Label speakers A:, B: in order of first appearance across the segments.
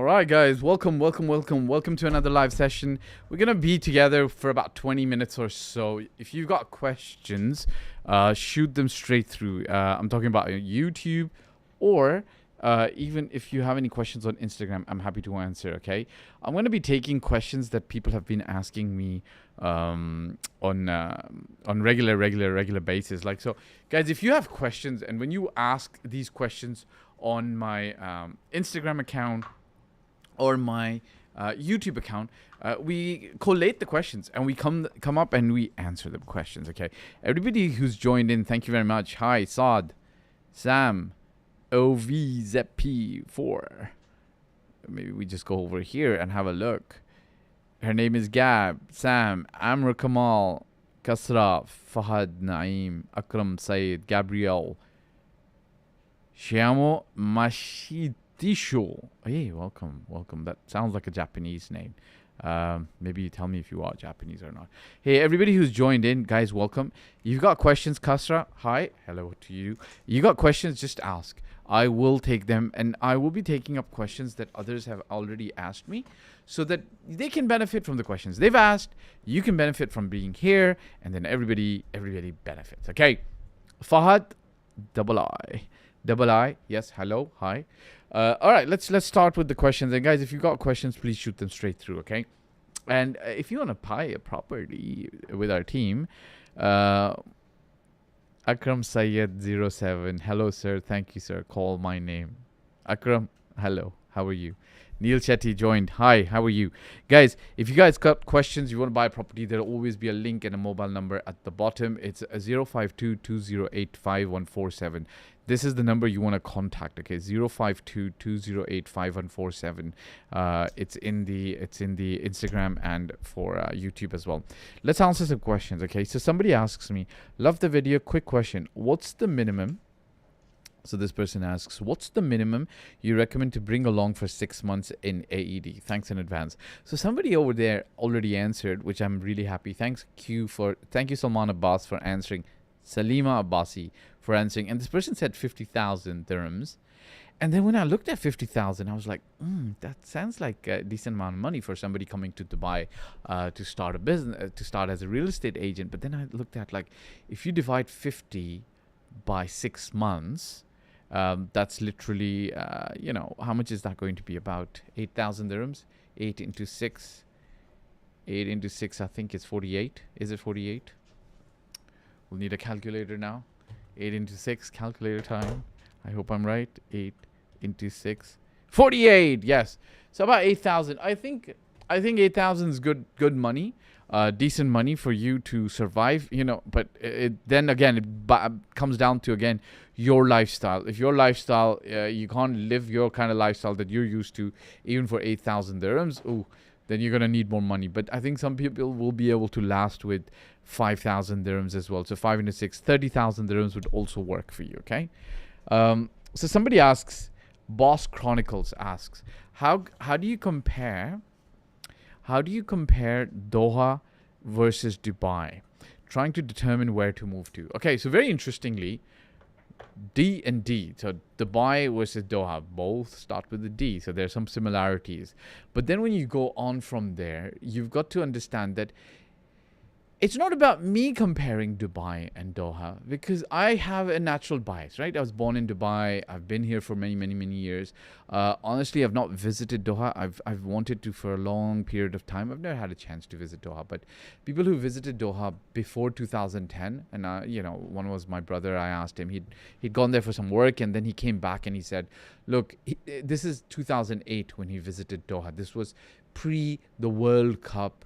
A: All right, guys, welcome to another live session. We're gonna be together for about 20 minutes or so. If you've got questions, shoot them straight through. I'm talking about YouTube, or even if you have any questions on Instagram, I'm happy to answer. Okay, I'm gonna be taking questions that people have been asking me on regular basis. Like, so, guys, if you have questions, and when you ask these questions on my Instagram account or my YouTube account, we collate the questions and we come up and we answer the questions. Okay, everybody who's joined in, thank you very much. Hi, Saad, Sam, OVZP4. Maybe we just go over here and have a look. Her name is Gab, Sam, Amr Kamal, Kasra, Fahad Naeem, Akram Saeed, Gabriel, Shiamo Mashitisho. Hey, welcome. That sounds like a Japanese name. Maybe you tell me if you are Japanese or not. Hey, everybody who's joined in, guys, welcome. You've got questions, Kasra? Hi, hello to you. You got questions, just ask. I will take them, and I will be taking up questions that others have already asked me so that they can benefit from the questions they've asked. You can benefit from being here, and then everybody benefits. Okay, Fahd Dawood, yes, hello, hi. All right, let's start with the questions. And guys, if you've got questions, please shoot them straight through, okay? And if you want to buy a property with our team, Akram Sayed 07. Hello, sir. Thank you, sir. Call my name. Akram, hello. How are you? Neil Chetty joined. Hi, how are you? Guys, if you guys got questions, you want to buy a property, there'll always be a link and a mobile number at the bottom. It's 052-208-5147. This is the number you want to contact, okay? 052-208-5147. It's in the Instagram and for YouTube as well. Let's answer some questions, okay? So somebody asks me, love the video, quick question. What's the minimum? So this person asks, what's the minimum you recommend to bring along for 6 months in AED? Thanks in advance. So somebody over there already answered, which I'm really happy. Thank you Salman Abbas for answering. Salima Abbasi for answering. And this person said 50,000 dirhams. And then when I looked at 50,000, I was like, that sounds like a decent amount of money for somebody coming to Dubai to start a business, to start as a real estate agent. But then I looked at, like, if you divide 50 by 6 months, that's literally, how much is that going to be? About 8,000 dirhams. 8 into 6, I think it's 48. Is it 48? We'll need a calculator now. 8 into 6, calculator time. I hope I'm right. 8 into 6, 48. Yes. So about 8,000. I think 8,000 is good money. Decent money for you to survive, but then again, it comes down to, again, your lifestyle. If your lifestyle, you can't live your kind of lifestyle that you're used to, even for 8,000 dirhams, then you're going to need more money. But I think some people will be able to last with 5,000 dirhams as well. So 5 into 6, 30,000 dirhams would also work for you, okay? So somebody asks, Boss Chronicles asks, how do you compare Doha versus Dubai, trying to determine where to move to? Okay, so very interestingly, D and D, so Dubai versus Doha, both start with the D, so there's some similarities. But then when you go on from there, you've got to understand that it's not about me comparing Dubai and Doha, because I have a natural bias, right? I was born in Dubai. I've been here for many years. Honestly, I've not visited Doha. I've wanted to for a long period of time. I've never had a chance to visit Doha. But people who visited Doha before 2010, and one was my brother. I asked him. He'd gone there for some work, and then he came back and he said, "Look, this is 2008 when he visited Doha. This was pre the World Cup."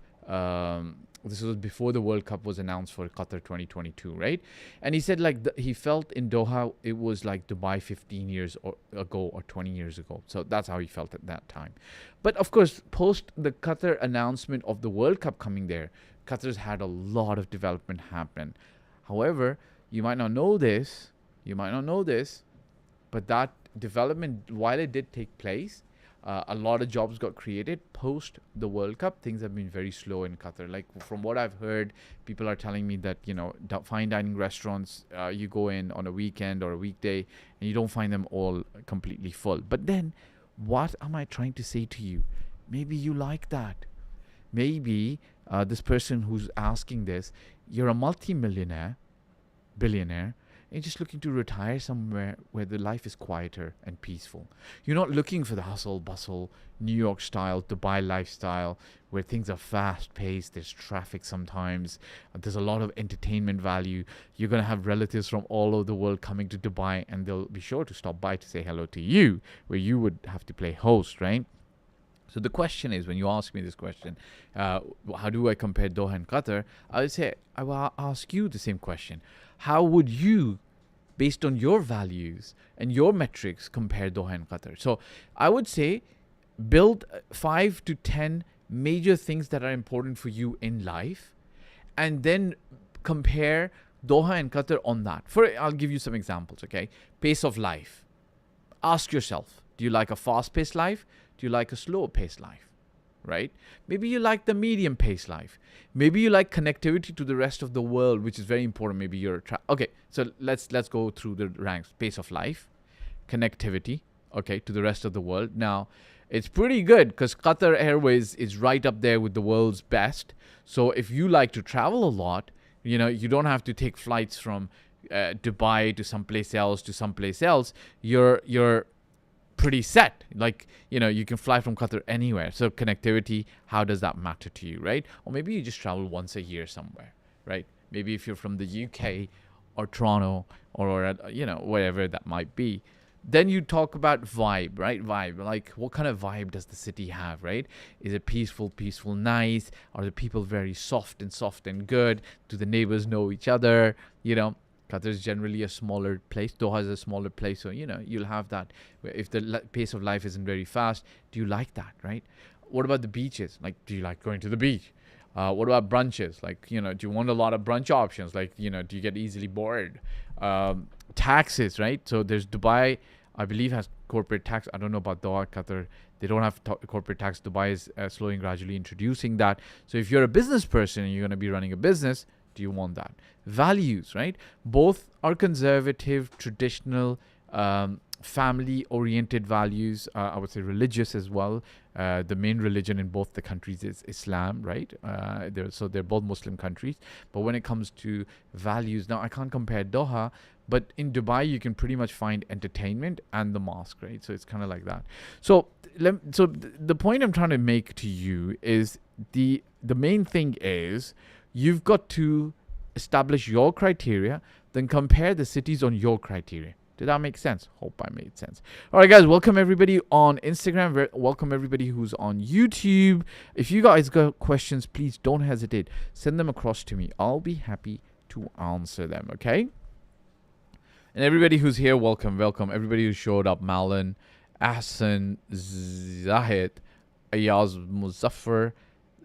A: This was before the World Cup was announced for Qatar 2022, right? And he said, he felt in Doha, it was like Dubai 15 years ago or 20 years ago. So that's how he felt at that time. But of course, post the Qatar announcement of the World Cup coming there, Qatar's had a lot of development happen. However, you might not know this, but that development, while it did take place, a lot of jobs got created post the World Cup. Things have been very slow in Qatar. Like, from what I've heard, people are telling me that, fine dining restaurants, you go in on a weekend or a weekday and you don't find them all completely full. But then What am I trying to say to you? Maybe you like that. Maybe this person who's asking this, you're a multi-millionaire, billionaire, and you're just looking to retire somewhere where the life is quieter and peaceful. You're not looking for the hustle bustle, New York style, Dubai lifestyle, where things are fast paced, there's traffic sometimes, there's a lot of entertainment value. You're going to have relatives from all over the world coming to Dubai, and they'll be sure to stop by to say hello to you, where you would have to play host, right? So the question is, when you ask me this question, how do I compare Doha and Qatar? I would say, I will ask you the same question. How would you, based on your values and your metrics, compare Doha and Qatar? So I would say, build 5 to 10 major things that are important for you in life, and then compare Doha and Qatar on that. I'll give you some examples, okay? Pace of life. Ask yourself, do you like a fast-paced life? Do you like a slow-paced life? Right? Maybe you like the medium-paced life. Maybe you like connectivity to the rest of the world, which is very important. Maybe you're okay. So let's go through the ranks. Pace of life, connectivity, okay, to the rest of the world. Now, it's pretty good because Qatar Airways is right up there with the world's best. So if you like to travel a lot, you know, you don't have to take flights from Dubai to someplace else. You're pretty set. Like, you know, you can fly from Qatar anywhere. So connectivity, how does that matter to you, right? Or maybe you just travel once a year somewhere, right? Maybe if you're from the UK or Toronto or you know, wherever that might be. Then you talk about vibe, right? Vibe. Like, what kind of vibe does the city have, right? Is it peaceful, nice? Are the people very soft and good? Do the neighbors know each other? You know, Qatar is generally a smaller place. Doha is a smaller place. So, you know, you'll have that. If the pace of life isn't very fast, do you like that, right? What about the beaches? Like, do you like going to the beach? What about brunches? Like, you know, do you want a lot of brunch options? Like, you know, do you get easily bored? Taxes, right? So there's Dubai, I believe, has corporate tax. I don't know about Doha, Qatar. They don't have corporate tax. Dubai is slowly, gradually introducing that. So if you're a business person and you're going to be running a business, do you want that? Values, right? Both are conservative, traditional, family-oriented values. I would say religious as well. The main religion in both the countries is Islam, right? They're both Muslim countries. But when it comes to values, now I can't compare Doha, but in Dubai you can pretty much find entertainment and the mosque, right? So it's kind of like that. So the point I'm trying to make to you is the main thing is you've got to establish your criteria, then compare the cities on your criteria. Did that make sense? Hope I made sense. All right, guys, welcome everybody on Instagram. Welcome everybody who's on YouTube. If you guys got questions, please don't hesitate. Send them across to me. I'll be happy to answer them, okay? And everybody who's here, welcome. Everybody who showed up, Malin, Ahsan, Zahid, Ayaz Muzaffar,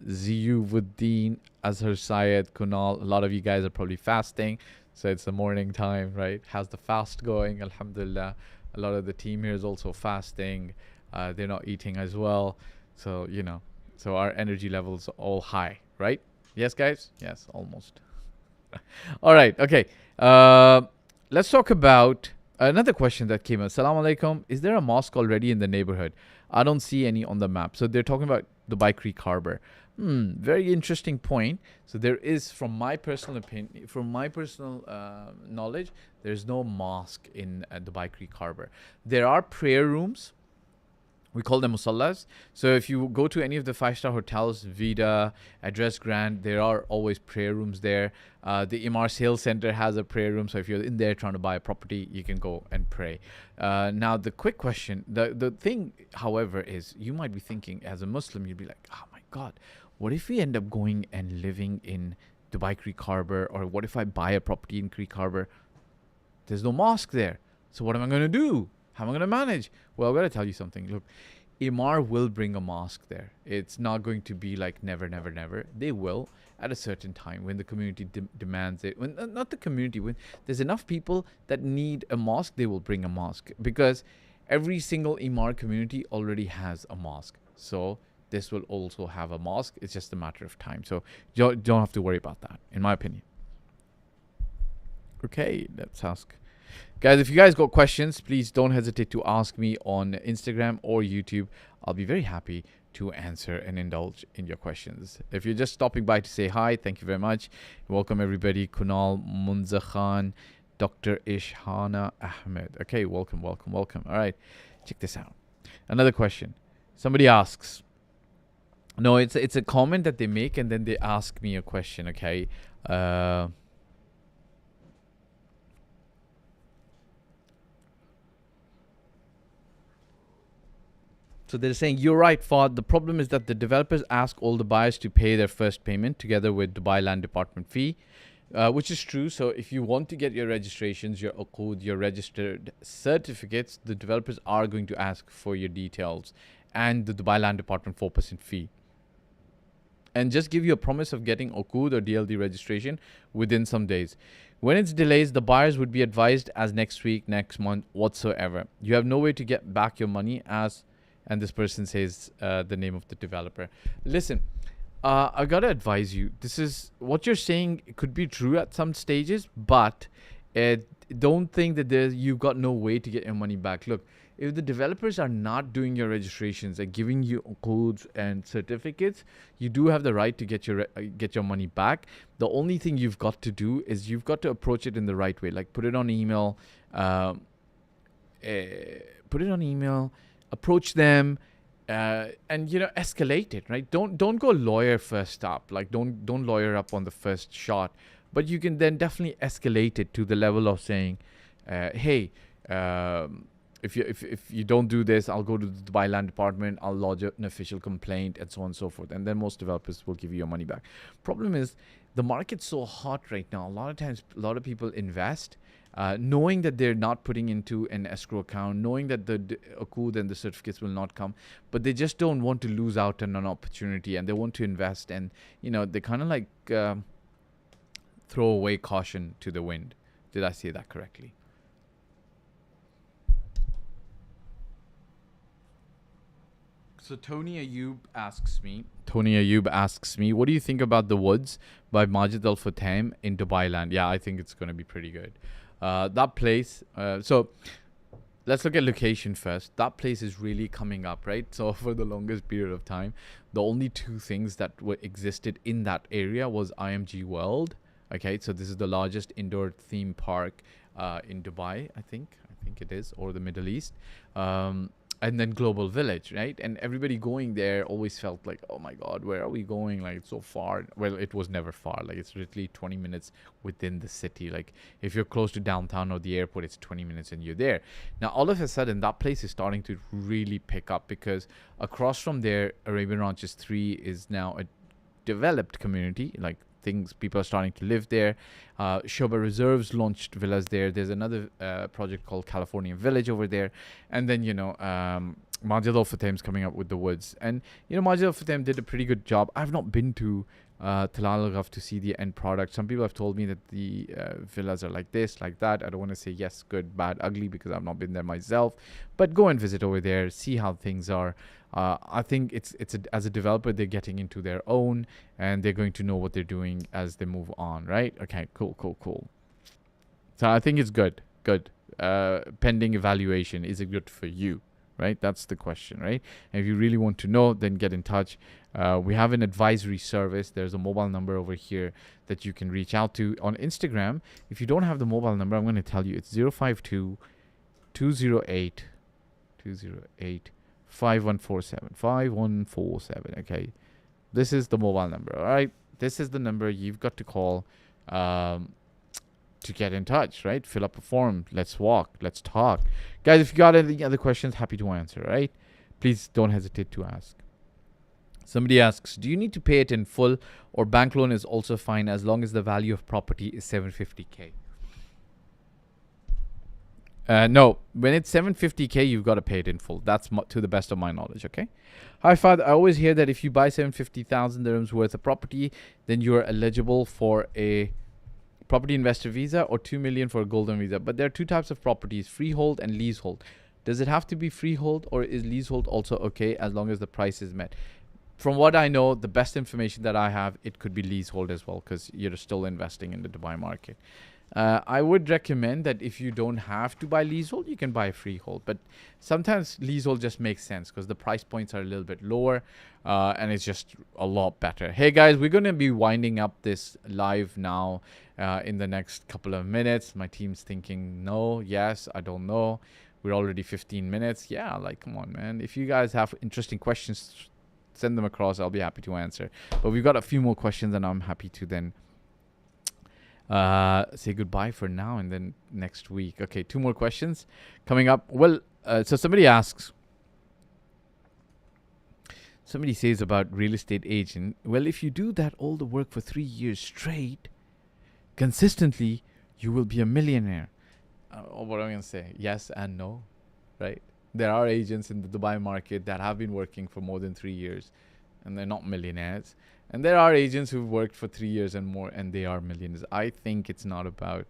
A: Ziyuvuddin, Azhar Syed, Kunal. A lot of you guys are probably fasting. So it's the morning time, right? How's the fast going? Alhamdulillah. A lot of the team here is also fasting. They're not eating as well. So, you know, so our energy levels are all high, right? Yes, guys? Yes, almost. All right. Okay. Let's talk about another question that came up. Assalamu alaikum. Is there a mosque already in the neighborhood? I don't see any on the map. So they're talking about Dubai Creek Harbor. Very interesting point. So there is, from my personal opinion, from my personal knowledge, there's no mosque in Dubai Creek Harbor. There are prayer rooms. We call them musallas. So if you go to any of the 5-star hotels, Vida, Address Grand, there are always prayer rooms there. The Imar Sales Center has a prayer room. So if you're in there trying to buy a property, you can go and pray. Now, the quick question, the thing, however, is you might be thinking as a Muslim, you'd be like, oh my God, what if we end up going and living in Dubai Creek Harbor? Or what if I buy a property in Creek Harbor? There's no mosque there. So what am I going to do? How am I going to manage? Well, I've got to tell you something. Look, Imar will bring a mosque there. It's not going to be like never, never, never. They will at a certain time when the community demands it. When not the community, when there's enough people that need a mosque, they will bring a mosque. Because every single Imar community already has a mosque. So this will also have a mosque. It's just a matter of time. So you don't have to worry about that, in my opinion. Okay, let's ask. Guys, if you guys got questions, please don't hesitate to ask me on Instagram or YouTube. I'll be very happy to answer and indulge in your questions. If you're just stopping by to say hi, thank you very much. Welcome everybody. Kunal Munza Khan, Dr. Ishhana Ahmed. Okay, welcome. All right, check this out. Another question. Somebody asks. No, it's a comment that they make and then they ask me a question. Okay. So they're saying, you're right, Fahd. The problem is that the developers ask all the buyers to pay their first payment together with Dubai Land Department fee, which is true. So if you want to get your registrations, your uqud, your registered certificates, the developers are going to ask for your details and the Dubai Land Department 4% fee. And just give you a promise of getting uqud or DLD registration within some days. When it's delays, the buyers would be advised as next week, next month, whatsoever. You have no way to get back your money as... And this person says the name of the developer. Listen, I gotta advise you. This is what you're saying. It could be true at some stages, but don't think that you've got no way to get your money back. Look, if the developers are not doing your registrations and giving you codes and certificates, you do have the right to get your money back. The only thing you've got to do is you've got to approach it in the right way. Like put it on email. Approach them, and escalate it, right? Don't go lawyer first up. Like don't lawyer up on the first shot, but you can then definitely escalate it to the level of saying, hey, if you don't do this, I'll go to the Dubai Land Department, I'll lodge an official complaint, and so on and so forth. And then most developers will give you your money back. Problem is, the market's so hot right now. A lot of times, a lot of people invest, knowing that they're not putting into an escrow account, knowing that the uqud and the certificates will not come, but they just don't want to lose out on an opportunity, and they want to invest, and they kind of like throw away caution to the wind. Did I say that correctly? So Tony Ayub asks me, what do you think about The Woods by Majid Al Futtaim in Dubai Land? Yeah, I think it's going to be pretty good. That place, so let's look at location first. That place is really coming up, right? So for the longest period of time, the only two things that existed in that area was IMG World. Okay, so this is the largest indoor theme park in Dubai, I think it is, or the Middle East. And then Global Village, right? And everybody going there always felt like, oh my God, where are we going? Like, it's so far. Well, it was never far. Like, it's literally 20 minutes within the city. Like, if you're close to downtown or the airport, it's 20 minutes and you're there. Now, all of a sudden, that place is starting to really pick up, because across from there, Arabian Ranches 3 is now a developed community. Like, people are starting to live there. Shoba Reserves launched villas there. There's another project called California Village over there. And then, Majid Al Futtaim's coming up with The Woods. And, Majid Al Futtaim did a pretty good job. I've not been to Talal Al Ghaf to see the end product. Some people have told me that the villas are like this, like that. I don't want to say yes, good, bad, ugly, because I've not been there myself. But go and visit over there, see how things are. I think as a developer, they're getting into their own, and they're going to know what they're doing as they move on, right? Okay, cool. So I think it's good. Pending evaluation, is it good for you, right? That's the question, right? And if you really want to know, then get in touch. We have an advisory service. There's a mobile number over here that you can reach out to. On Instagram, if you don't have the mobile number, I'm going to tell you, it's 052 208 5147. Okay, this is the mobile number. All right, this is the number you've got to call to get in touch, right? Fill up a form. Let's walk, let's talk, guys. If you got any other questions, happy to answer, right? Please don't hesitate to ask. Somebody asks, do you need to pay it in full, or bank loan is also fine as long as the value of property is 750k? No, when it's 750k, you've got to pay it in full. That's to the best of my knowledge, okay? Hi, Fahd. I always hear that if you buy 750,000 dirhams worth of property, then you are eligible for a property investor visa or 2 million for a golden visa. But there are two types of properties, freehold and leasehold. Does it have to be freehold, or is leasehold also okay as long as the price is met? From what I know, the best information that I have, it could be leasehold as well, because you're still investing in the Dubai market. I would recommend that if you don't have to buy leasehold, you can buy freehold. But sometimes leasehold just makes sense because the price points are a little bit lower, and it's just a lot better. Hey guys, we're going to be winding up this live now in the next couple of minutes. My team's thinking no, yes, I don't know. We're already 15 minutes. Yeah, like, come on, man. If you guys have interesting questions, send them across. I'll be happy to answer. But we've got a few more questions, and I'm happy to then say goodbye for now and then next week. Okay, 2 more questions coming up. Well, so somebody asks, somebody says about real estate agent. Well, if you do that all the work for 3 years straight, consistently, you will be a millionaire. What am I going to say? Yes and no, right? There are agents in the Dubai market that have been working for more than 3 years and they're not millionaires. And there are agents who've worked for 3 years and more and they are millionaires. I think it's not about,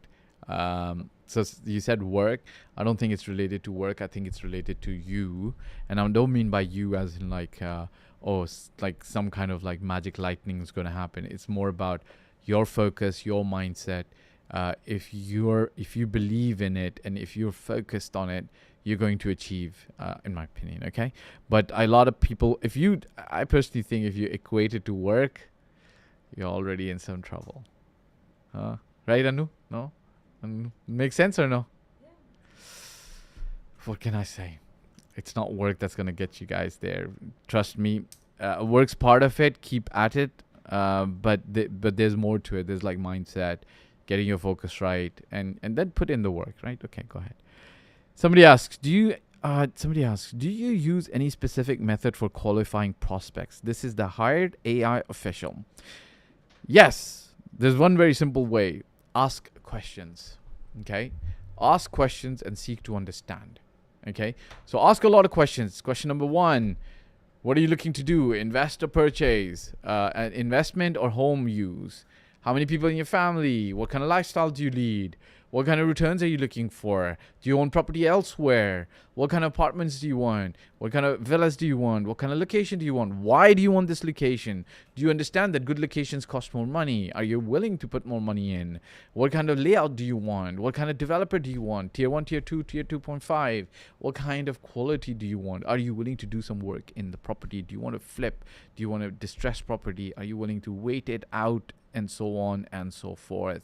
A: so you said work. I don't think it's related to work. I think it's related to you. And I don't mean by you as in like, like some kind of like magic lightning is going to happen. It's more about your focus, your mindset. If you believe in it and if you're focused on it, you're going to achieve, in my opinion. Okay, but a lot of people, I personally think if you equate it to work, you're already in some trouble. Right, Anu? No, makes sense or no? Yeah. What can I say? It's not work that's gonna get you guys there. Trust me. Work's part of it. Keep at it. But there's more to it. There's like mindset, getting your focus right, and then put in the work, right? Okay, go ahead. Somebody asks, do you use any specific method for qualifying prospects? This is the hired AI official. Yes, there's one very simple way. Ask questions. Okay? Ask questions and seek to understand. Okay? So ask a lot of questions. Question number 1, what are you looking to do? Invest or purchase? An investment or home use? How many people in your family? What kind of lifestyle do you lead? What kind of returns are you looking for? Do you own property elsewhere? What kind of apartments do you want? What kind of villas do you want? What kind of location do you want? Why do you want this location? Do you understand that good locations cost more money? Are you willing to put more money in? What kind of layout do you want? What kind of developer do you want? Tier 1, Tier 2, Tier 2.5? What kind of quality do you want? Are you willing to do some work in the property? Do you want to flip? Do you want to distress property? Are you willing to wait it out? And so on and so forth.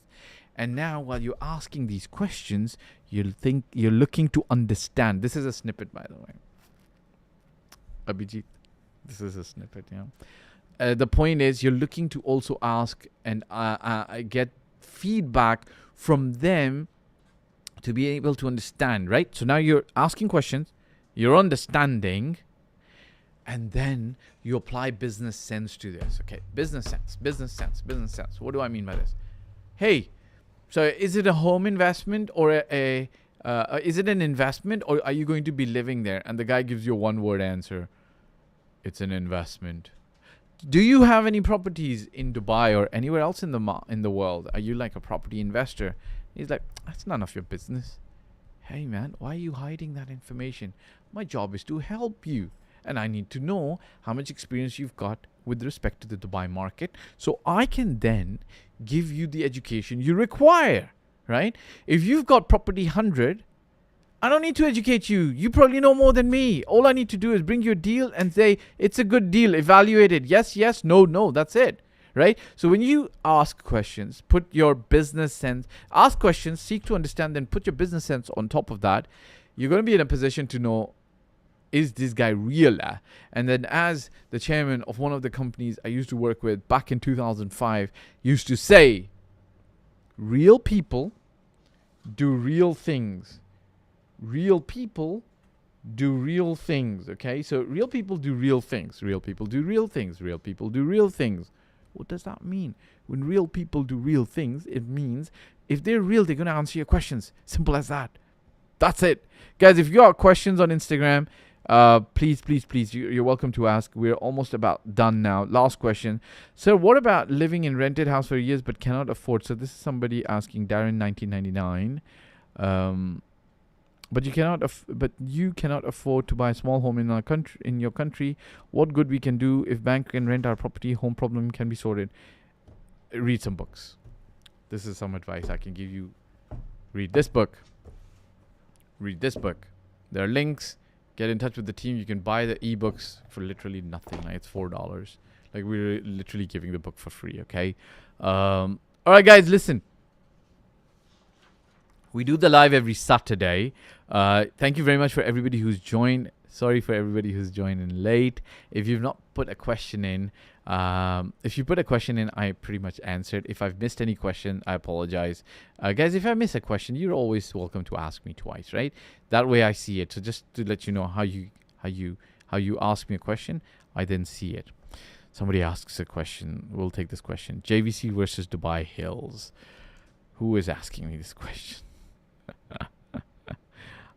A: And now, while you're asking these questions, you're looking to understand. This is a snippet, by the way. Abhijit, this is a snippet, yeah. The point is, you're looking to also ask and get feedback from them to be able to understand, right? So now you're asking questions, you're understanding, and then you apply business sense to this. Okay, business sense. What do I mean by this? Hey, so is it a home investment or is it an investment, or are you going to be living there? And the guy gives you a 1-word answer. It's an investment. Do you have any properties in Dubai or anywhere else in the world? Are you like a property investor? He's like, that's none of your business. Hey man, why are you hiding that information? My job is to help you. And I need to know how much experience you've got with respect to the Dubai market, so I can then give you the education you require, right? If you've got property 100, I don't need to educate you. You probably know more than me. All I need to do is bring you a deal and say, it's a good deal, evaluate it. Yes, yes, no, no, that's it, right? So when you ask questions, put your business sense, ask questions, seek to understand, then put your business sense on top of that, you're going to be in a position to know, is this guy real? And then, as the chairman of one of the companies I used to work with back in 2005 used to say, real people do real things. Real people do real things. Okay, so real people do real things. Real people do real things. Real people do real things. What does that mean? When real people do real things, it means if they're real, they're going to answer your questions. Simple as that. That's it. Guys, if you got questions on Instagram, please, you're welcome to ask. We're almost about done now. Last question. Sir, what about living in rented house for years but cannot afford? So this is somebody asking, Darren 1999. But you cannot afford to buy a small home in our country, in your country. What good we can do if bank can rent our property? Home problem can be sorted. Read some books. This is some advice I can give you Read this book. Read this book. There are links. Get in touch with the team. You can buy the ebooks for literally nothing. Like it's $4. Like we're literally giving the book for free. Okay. All right, guys. Listen. We do the live every Saturday. Thank you very much for everybody who's joined. Sorry for everybody who's joined in late. If you've not put a question in, if you put a question in, I pretty much answered. If I've missed any question, I apologize. Guys, if I miss a question, you're always welcome to ask me twice, right? That way I see it. So just to let you know how you ask me a question, I then see it. Somebody asks a question. We'll take this question. JVC versus Dubai Hills. Who is asking me this question?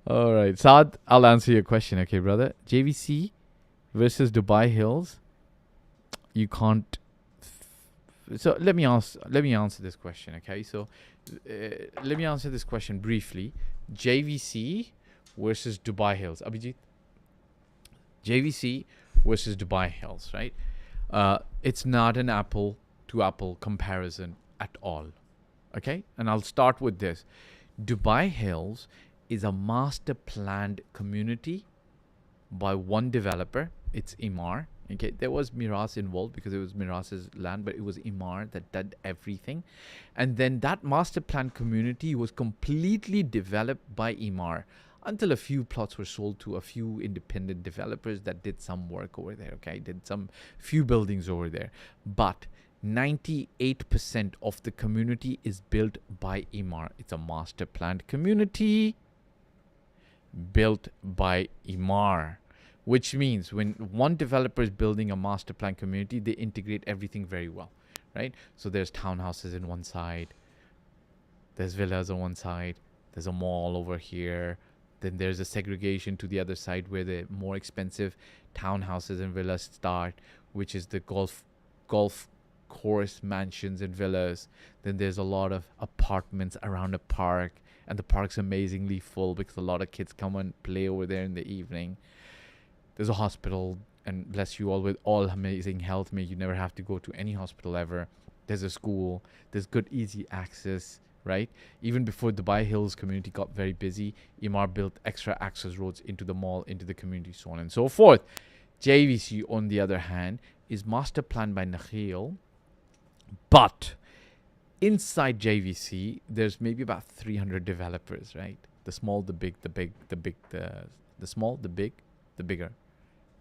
A: All right, Saad, I'll answer your question, okay, brother. JVC versus Dubai Hills. You can't. So let me answer this question, okay? So let me answer this question briefly. JVC versus Dubai Hills. Abhijit. JVC versus Dubai Hills, right? It's not an apple to apple comparison at all, okay? And I'll start with this. Dubai Hills is a master planned community by one developer. It's Imar. Okay, there was Miras involved because it was Miras's land, but it was Imar that did everything. And then that master planned community was completely developed by Imar until a few plots were sold to a few independent developers that did some work over there. Okay, did some few buildings over there. But 98% of the community is built by Imar. It's a master planned community built by Imar, which means when one developer is building a master plan community, they integrate everything very well, right? So there's townhouses in one side, there's villas on one side, there's a mall over here, then there's a segregation to the other side where the more expensive townhouses and villas start, which is the golf course mansions and villas. Then there's a lot of apartments around a park, and the park's amazingly full because a lot of kids come and play over there in the evening. There's a hospital, and bless you all with all amazing health. May you never have to go to any hospital ever. There's a school. There's good, easy access, right? Even before Dubai Hills community got very busy, Imar built extra access roads into the mall, into the community, so on and so forth. JVC, on the other hand, is master planned by Nakhil, but inside JVC, there's maybe about 300 developers, right? The small, the big, the big, the big, the small, the big, the bigger.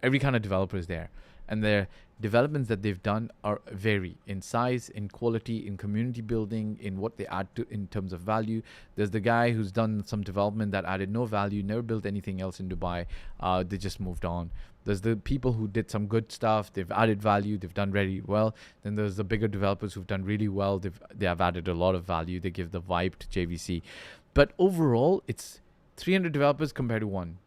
A: Every kind of developer is there. And their developments that they've done are vary in size, in quality, in community building, in what they add to in terms of value. There's the guy who's done some development that added no value, never built anything else in Dubai. They just moved on. There's the people who did some good stuff. They've added value. They've done really well. Then there's the bigger developers who've done really well. They have added a lot of value. They give the vibe to JVC. But overall, it's 300 developers compared to one.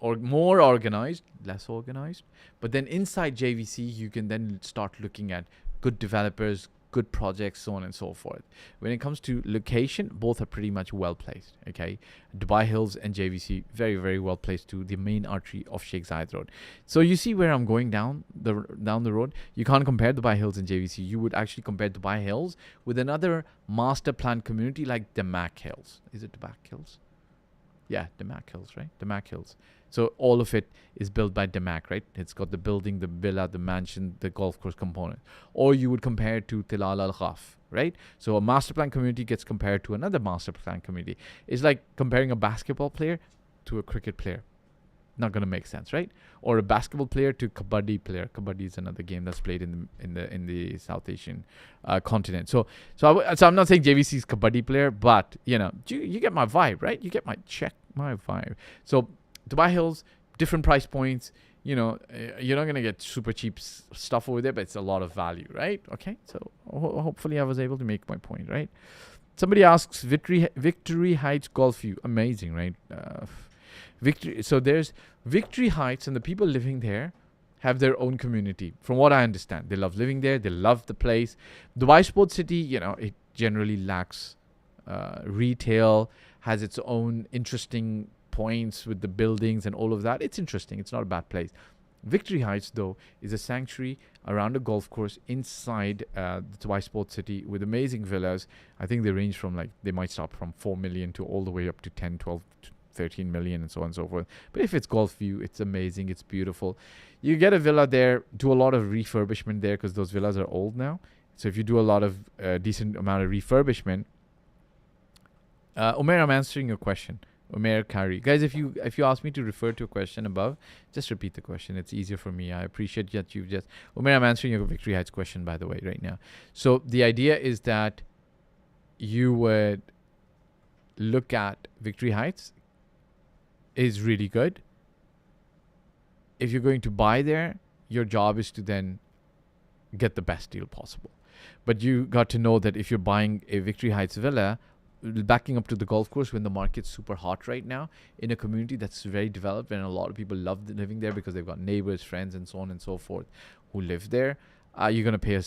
A: Or more organized, less organized. But then inside JVC, you can then start looking at good developers, good projects, so on and so forth. When it comes to location, both are pretty much well placed. Okay, Dubai Hills and JVC, very, very well placed to the main artery of Sheikh Zayed Road. So you see where I'm going down the road. You can't compare Dubai Hills and JVC. You would actually compare Dubai Hills with another master plan community like Damac Hills. Is it Damac Hills? Yeah, Damac Hills, right? Damac Hills. So all of it is built by Damac, right? It's got the building, the villa, the mansion, the golf course component. Or you would compare it to Tilal Al Khaf, right? So a master plan community gets compared to another master plan community. It's like comparing a basketball player to a cricket player. Not going to make sense, right? Or a basketball player to kabaddi player. Kabaddi is another game that's played in the South Asian continent. So I'm not saying JVC is kabaddi player, but you get my vibe, right? You get my vibe. So Dubai Hills, different price points. You're not going to get super cheap stuff over there, but it's a lot of value, right? Okay, so hopefully I was able to make my point, right? Somebody asks, Victory Heights Golf View. Amazing, right? So there's Victory Heights, and the people living there have their own community. From what I understand, they love living there. They love the place. Dubai Sports City, it generally lacks retail, has its own interesting points with the buildings and all of that. It's interesting. It's not a bad place. Victory Heights, though, is a sanctuary around a golf course inside the Dubai Sports City with amazing villas. I think they range from they might start from 4 million to all the way up to 10, 12, 13 million and so on and so forth. But if it's golf view, it's amazing. It's beautiful. You get a villa there, do a lot of refurbishment there because those villas are old now. So if you do a lot of decent amount of refurbishment, Umair, I'm answering your question. Umair Kari. Guys, if you ask me to refer to a question above, just repeat the question. It's easier for me. I appreciate that you've just... Umair, I'm answering your Victory Heights question, by the way, right now. So the idea is that you would look at Victory Heights is really good. If you're going to buy there, your job is to then get the best deal possible. But you got to know that if you're buying a Victory Heights villa, backing up to the golf course when the market's super hot right now in a community that's very developed and a lot of people love living there because they've got neighbors, friends, and so on and so forth who live there, you're going to pay a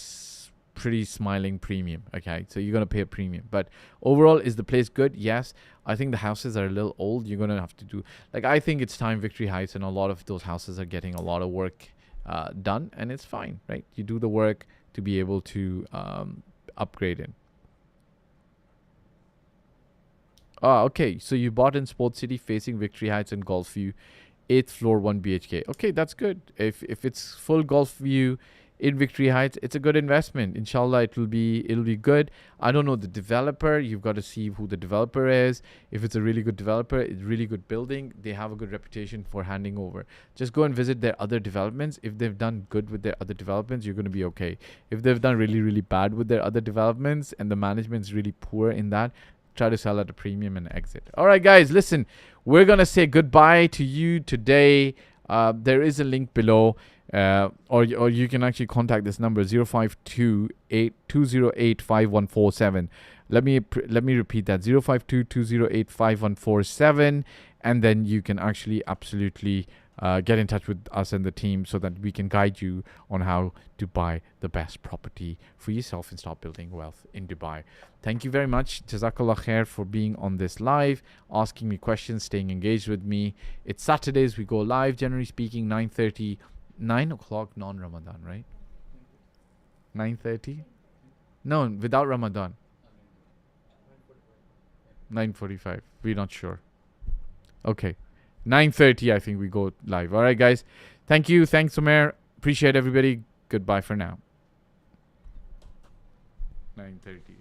A: pretty smiling premium. Okay, so you're going to pay a premium. But overall, is the place good? Yes. I think the houses are a little old. You're going to have to do, I think it's time Victory Heights, and a lot of those houses are getting a lot of work done, and it's fine, right? You do the work to be able to upgrade it. Okay. So you bought in Sports City facing Victory Heights and Golf View, 8th floor, 1 BHK. Okay, that's good. If it's full Golf View in Victory Heights, it's a good investment. Inshallah, it'll be good. I don't know the developer. You've got to see who the developer is. If it's a really good developer, it's really good building. They have a good reputation for handing over. Just go and visit their other developments. If they've done good with their other developments, you're going to be okay. If they've done really, really bad with their other developments and the management's really poor in that, try to sell at a premium and exit. All right, guys, listen, we're going to say goodbye to you today. There is a link below, or you can actually contact this number, 052-208-5147. Let me repeat that, 052-208-5147. And then you can actually absolutely get in touch with us and the team so that we can guide you on how to buy the best property for yourself and start building wealth in Dubai. Thank you very much. Jazakallah khair for being on this live, asking me questions, staying engaged with me. It's Saturdays. We go live, generally speaking, 9:30, 9 o'clock non-Ramadan, right? 9:30? No, without Ramadan. 9:45. We're not sure. Okay. 9:30, I think we go live. All right, guys. Thank you. Thanks, Umair. Appreciate everybody. Goodbye for now. 9:30.